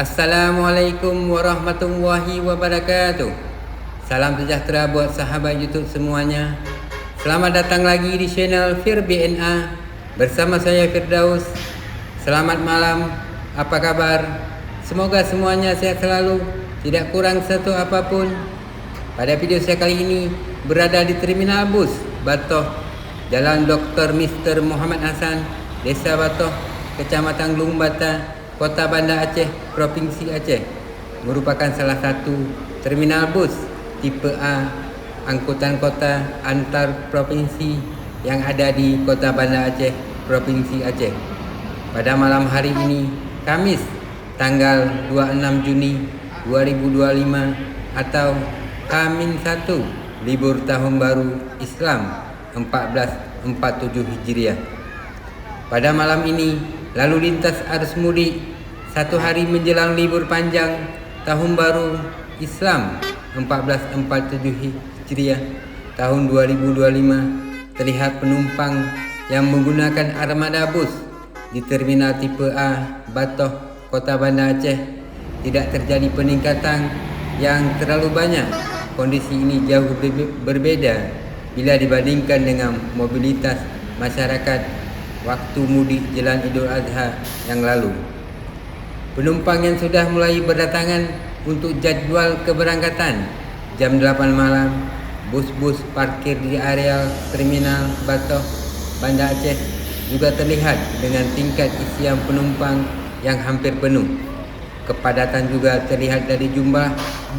Assalamualaikum warahmatullahi wabarakatuh. Salam sejahtera buat sahabat YouTube semuanya. Selamat datang lagi di channel Fir BNA bersama saya Firdaus. Selamat malam. Apa kabar? Semoga semuanya sehat selalu, tidak kurang satu apapun. Pada video saya kali ini berada di Terminal Bus Batoh, Jalan Dr. Mr. Muhammad Hassan, Desa Batoh, Kecamatan Gelung Bata, Kota Banda Aceh, Provinsi Aceh. Merupakan salah satu terminal bus tipe A angkutan kota antar provinsi yang ada di Kota Banda Aceh, Provinsi Aceh. Pada malam hari ini, Kamis, tanggal 26 Juni 2025 atau H-1 libur tahun baru Islam 1447 Hijriah. Pada malam ini, lalu lintas arus mudik satu hari menjelang libur panjang tahun baru Islam 1447 Hijriah tahun 2025 terlihat penumpang yang menggunakan armada bus di terminal tipe A Batoh, Kota Banda Aceh. Tidak terjadi peningkatan yang terlalu banyak. Kondisi ini jauh berbeda bila dibandingkan dengan mobilitas masyarakat waktu mudik jelang Idul Adha yang lalu. Penumpang yang sudah mulai berdatangan untuk jadwal keberangkatan jam 8 malam, bus-bus parkir di areal terminal Batoh, Banda Aceh juga terlihat dengan tingkat isian penumpang yang hampir penuh. Kepadatan juga terlihat dari jumlah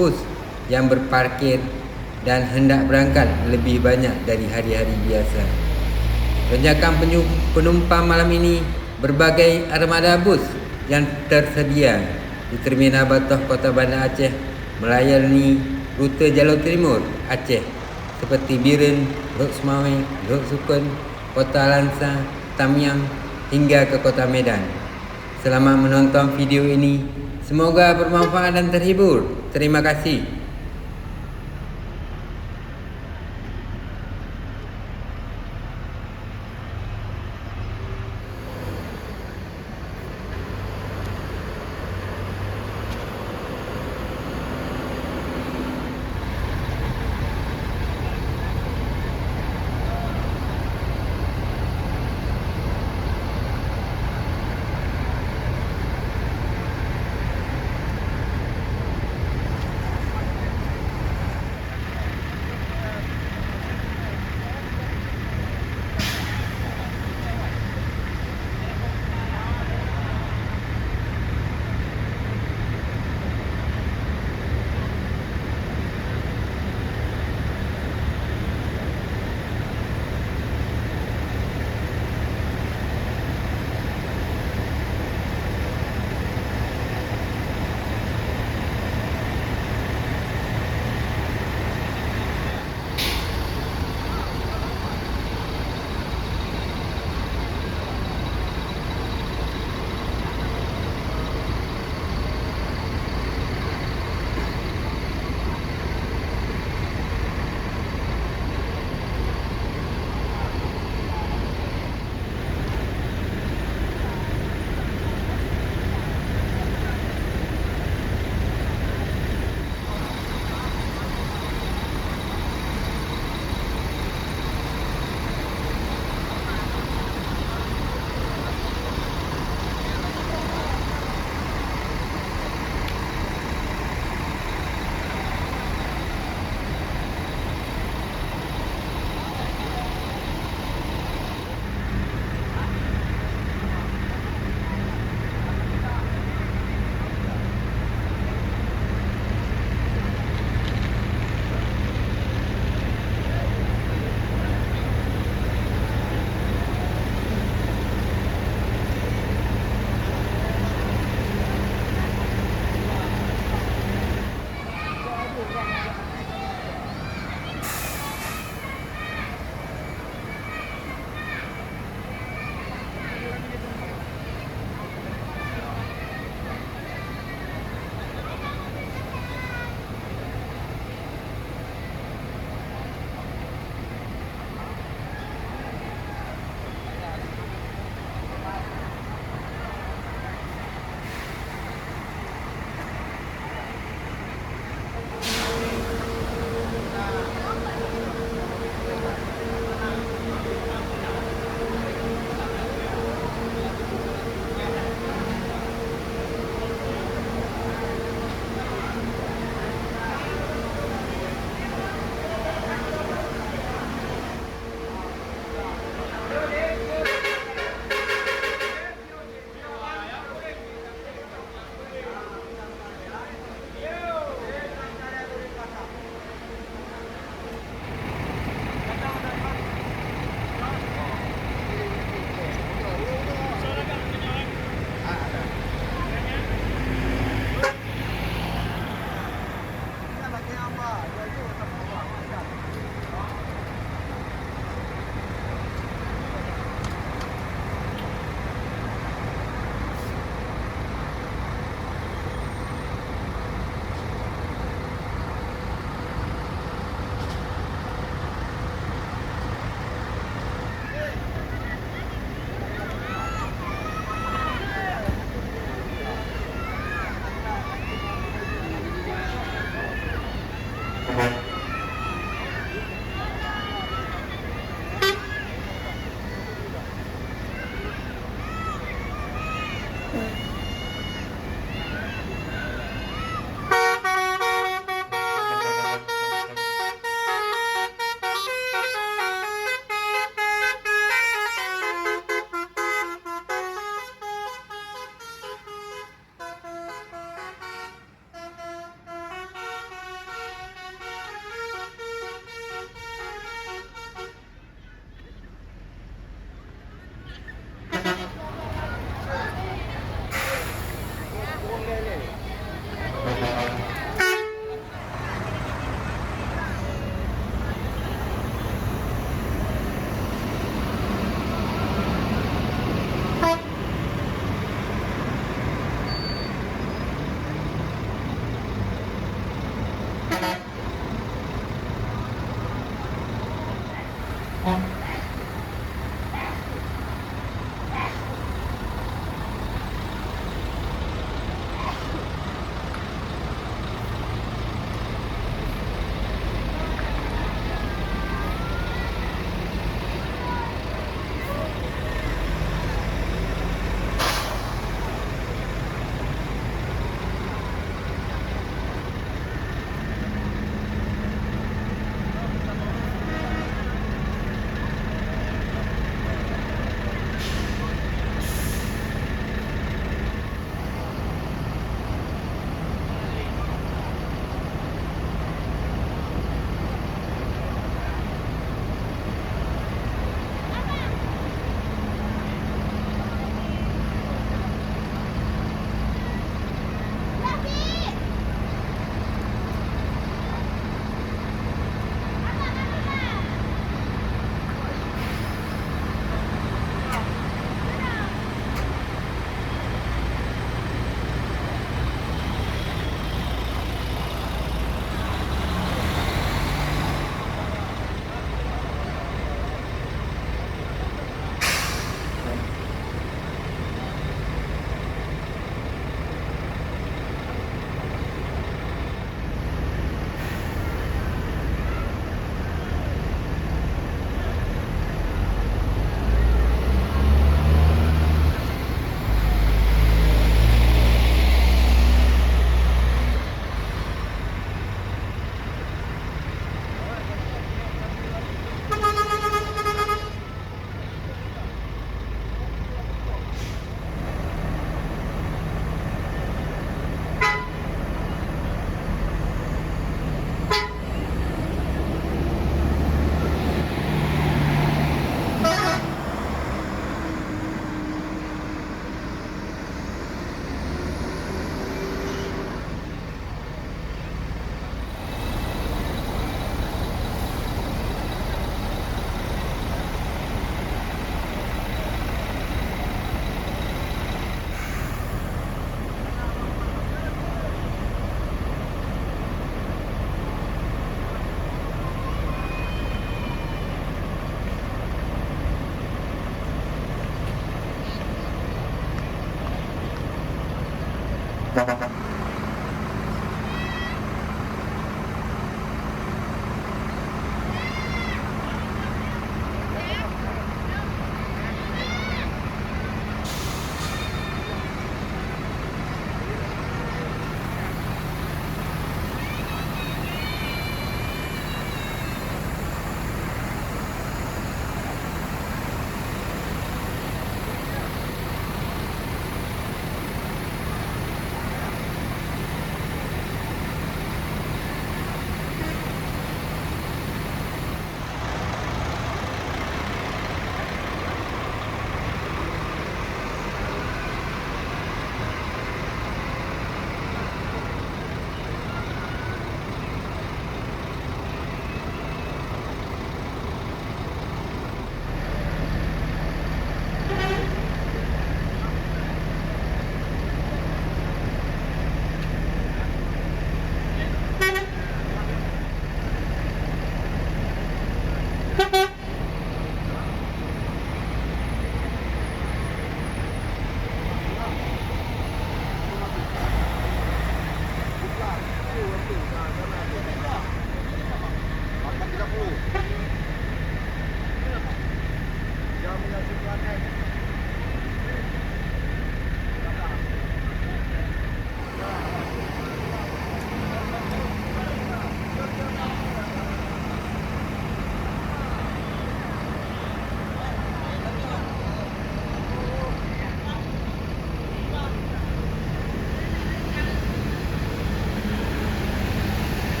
bus yang berparkir dan hendak berangkat lebih banyak dari hari-hari biasa. Lonjakan penumpang malam ini berbagai armada bus yang tersedia di Terminal Batoh, Kota Banda Aceh melayani rute jalur timur Aceh seperti Biren, Lok Semawe, Lok Sukun, Kota Lansa, Tamiang hingga ke Kota Medan. Selamat menonton video ini. Semoga bermanfaat dan terhibur. Terima kasih.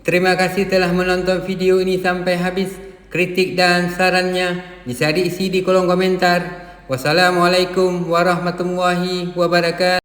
Terima kasih telah menonton video ini sampai habis. Kritik dan sarannya bisa diisi di kolom komentar. Wassalamualaikum warahmatullahi wabarakatuh.